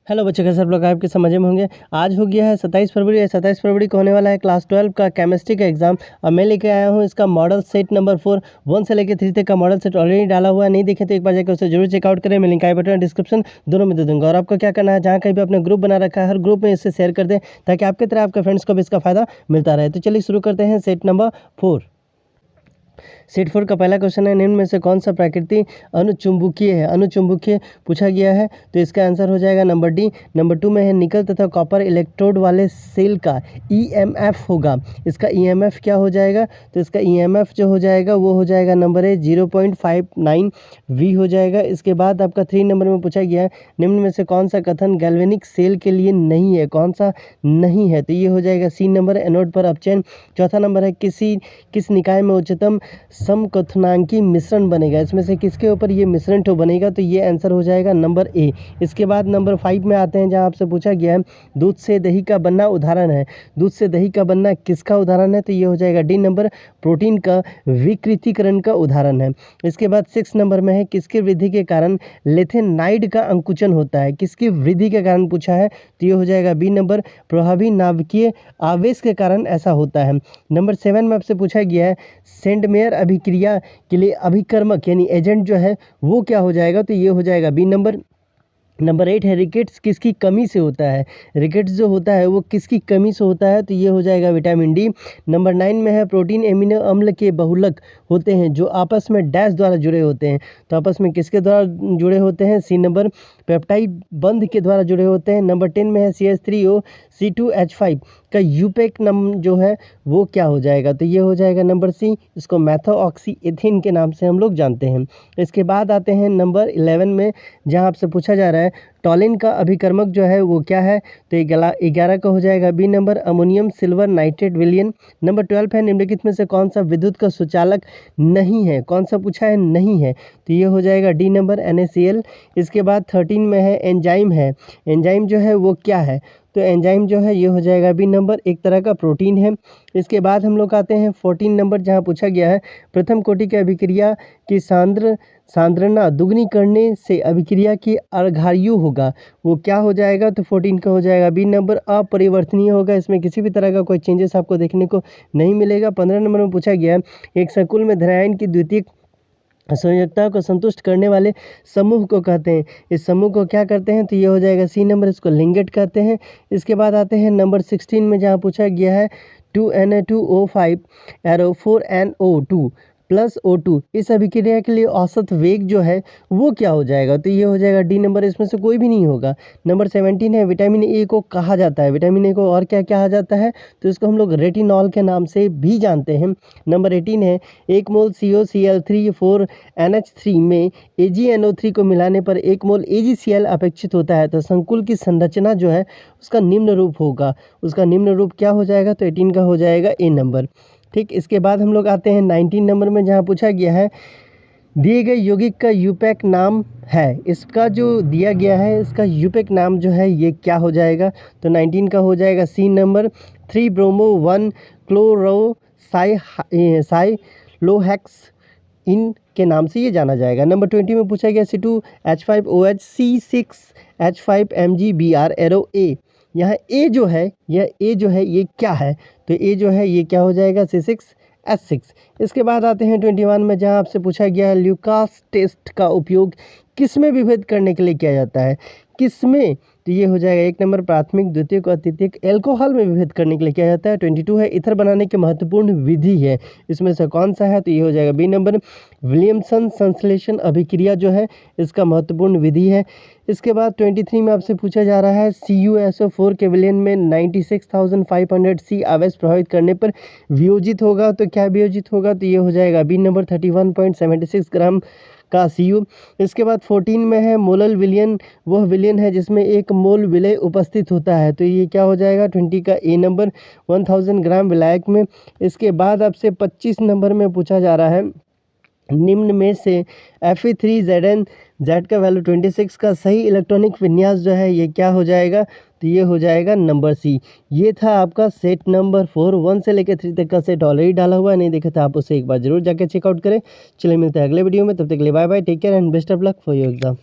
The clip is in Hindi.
हेलो बच्चों, कैसे आप लोग आपके समझ में होंगे। आज हो गया है 27 फरवरी और 27 फरवरी को होने वाला है क्लास 12 का केमिस्ट्री का एग्जाम। और मैं लेके आया हूँ इसका मॉडल सेट नंबर 4 1 से लेकर 3 तक का मॉडल सेट ऑलरेडी डाला हुआ है। नहीं देखे तो एक बार जाकर उसे जरूर चेकआउट करें। मैं लिंक आई बटन डिस्क्रिप्शन दोनों में दे दूँगा। और आपको क्या करना है, जहाँ कहीं भी अपने ग्रुप बना रखा है हर ग्रुप में इसे शेयर कर दें ताकि आपकी तरह आपके फ्रेंड्स को भी इसका फायदा मिलता रहे। तो चलिए शुरू करते हैं सेट नंबर 4। सेट 4 का पहला क्वेश्चन है, निम्न में से कौन सा प्रकृति अनुचुंबकीय है। अनुचुंबकीय पूछा गया है तो इसका आंसर हो जाएगा नंबर डी। नंबर 2 में है, निकल तथा कॉपर इलेक्ट्रोड वाले सेल का ईएमएफ होगा। इसका ईएमएफ क्या हो जाएगा, तो इसका ईएमएफ जो हो जाएगा वो हो जाएगा नंबर ए 0.59 वी हो जाएगा। इसके बाद आपका 3 नंबर में पूछा गया है, निम्न में से कौन सा कथन गैल्वेनिक सेल के लिए नहीं है, कौन सा नहीं है, तो ये हो जाएगा सी नंबर, एनोड पर अपचयन। चौथा नंबर है, किस निकाय में उच्चतम समकथनांकी मिश्रण बनेगा। इसमें से किसके ऊपर ये मिश्रण तो बनेगा, तो ये आंसर हो जाएगा नंबर ए। इसके बाद नंबर 5 में आते हैं, जहां आपसे पूछा गया है दूध से दही का बनना उदाहरण है। दूध से दही का बनना किसका उदाहरण है, तो ये हो जाएगा डी नंबर, प्रोटीन का विकृतीकरण का उदाहरण है। इसके बाद 6 नंबर में है, किसकी वृद्धि के कारण लेथेनाइड का अंकुचन होता है। किसकी वृद्धि के कारण पूछा है, तो ये हो जाएगा बी नंबर, प्रभावी नाभिकीय आवेश के कारण ऐसा होता है। नंबर 7 में आपसे पूछा गया है, सेंडमेयर अभिक्रिया के लिए अभिकर्मक यानी एजेंट जो है वो क्या हो जाएगा, तो ये हो जाएगा बी नंबर। नंबर 8 है, रिकेट्स किसकी कमी से होता है। रिकेट्स जो होता है वो किसकी कमी से होता है, तो ये हो जाएगा विटामिन डी। नंबर 9 में है, प्रोटीन एमिनो अम्ल के बहुलक होते हैं जो आपस में डैश द्वारा जुड़े होते हैं। तो आपस में किसके द्वारा जुड़े होते हैं, सी नंबर, पेप्टाइड बंध के द्वारा जुड़े होते हैं। नंबर 10 में है, CH3O C2H5 का यूपेक नंबर जो है वो क्या हो जाएगा, तो ये हो जाएगा नंबर सी, इसको मैथोऑक्सी एथीन के नाम से हम लोग जानते हैं। इसके बाद आते हैं नंबर 11 में, जहां आपसे पूछा जा रहा है टॉलिन का अभिकर्मक जो है वो क्या है, तो 11 का हो जाएगा B number, ammonium silver nitrate विलयन। नंबर 12 है, निम्नलिखित में से कौन सा विद्युत का सुचालक नहीं है, कौन सा पूछा है नहीं है, तो ये हो जाएगा डी नंबर, NaCl। इसके बाद 13 में है, एंजाइम है। एंजाइम जो है वो क्या है, तो एंजाइम जो है ये हो जाएगा बी नंबर, एक तरह का प्रोटीन है। इसके बाद हम लोग आते हैं 14 नंबर, जहां पूछा गया है प्रथम कोटि की अभिक्रिया की सांद्रता दुगनी करने से अभिक्रिया की अर्घायु होगा, वो क्या हो जाएगा, तो 14 का हो जाएगा बी नंबर, अपरिवर्तनीय होगा। इसमें किसी भी तरह का कोई चेंजेस आपको देखने को नहीं मिलेगा। 15 नंबर में पूछा गया है, एक संकुल में धनायन की द्वितीयक संयोजकता को संतुष्ट करने वाले समूह को कहते हैं। इस समूह को क्या करते हैं, तो ये हो जाएगा सी नंबर, इसको लिंगेट कहते हैं। इसके बाद आते हैं नंबर 16 में, जहाँ पूछा गया है 2Na2O5 arrow 4NO2 plus O2 इस अभिक्रिया के लिए औसत वेग जो है वो क्या हो जाएगा, तो ये हो जाएगा डी नंबर, इसमें से कोई भी नहीं होगा। नंबर 17 है, विटामिन ए को कहा जाता है। विटामिन ए को और क्या कहा जाता है, तो इसको हम लोग रेटिनॉल के नाम से भी जानते हैं। नंबर 18 है, 1 मोल COCl3 में AgNO3 को मिलाने पर 1 मोल AgCl अपेक्षित होता है। तो संकुल की संरचना जो है उसका निम्न रूप होगा, उसका निम्न रूप क्या हो जाएगा, तो 18 का हो जाएगा ए नंबर। ठीक, इसके बाद हम लोग आते हैं 19 नंबर में, जहाँ पूछा गया है दिए गए यौगिक का यूपेक नाम है। इसका जो दिया गया है इसका यूपेक नाम जो है ये क्या हो जाएगा, तो 19 का हो जाएगा सी नंबर, 3 ब्रोमो 1 क्लोरो साइलोहेक्स इन के नाम से ये जाना जाएगा। नंबर 20 में पूछा गया C2H5OH C6H5MgBr एरो ए। यहाँ ए जो है ये क्या है, तो ए जो है ये क्या हो जाएगा, C6H6। इसके बाद आते हैं 21 में, जहाँ आपसे पूछा गया है ल्यूकास टेस्ट का उपयोग किस में विभेद करने के लिए किया जाता है, किस में, तो ये हो जाएगा 1 नंबर, प्राथमिक द्वितीयक और तृतीयक एल्कोहल में विभेद करने के लिए किया जाता है। 22 है, ईथर बनाने की महत्वपूर्ण विधि है, इसमें से कौन सा है, तो ये हो जाएगा बी नंबर, विलियमसन संश्लेषण अभिक्रिया जो है इसका महत्वपूर्ण विधि है। इसके बाद 23 में आपसे पूछा जा रहा है CuSO4 के विलयन में 96,500 C आवेश प्रभावित करने पर वियोजित होगा, तो क्या वियोजित होगा, तो ये हो जाएगा बी नंबर, 31.76 ग्राम का Cu। इसके बाद 14 में है, मोलल विलयन वह विलयन है जिसमें 1 मोल विलय उपस्थित होता है, तो ये क्या हो जाएगा, 20 का ए नंबर, 1000 ग्राम विलायक में। इसके बाद आपसे 25 नंबर में पूछा जा रहा है, निम्न में से Fe3Zn Z का वैल्यू 26 का सही इलेक्ट्रॉनिक विन्यास जो है ये क्या हो जाएगा, तो ये हो जाएगा नंबर सी। ये था आपका सेट नंबर 4 1 से लेकर 3 तक का सेट ऑलरेडी डाला हुआ है, नहीं देखा था आप उसे एक बार जरूर जाकर चेकआउट करें। चलिए मिलते हैं अगले वीडियो में, तब तक के लिए bye bye, take care and best of luck for your exam.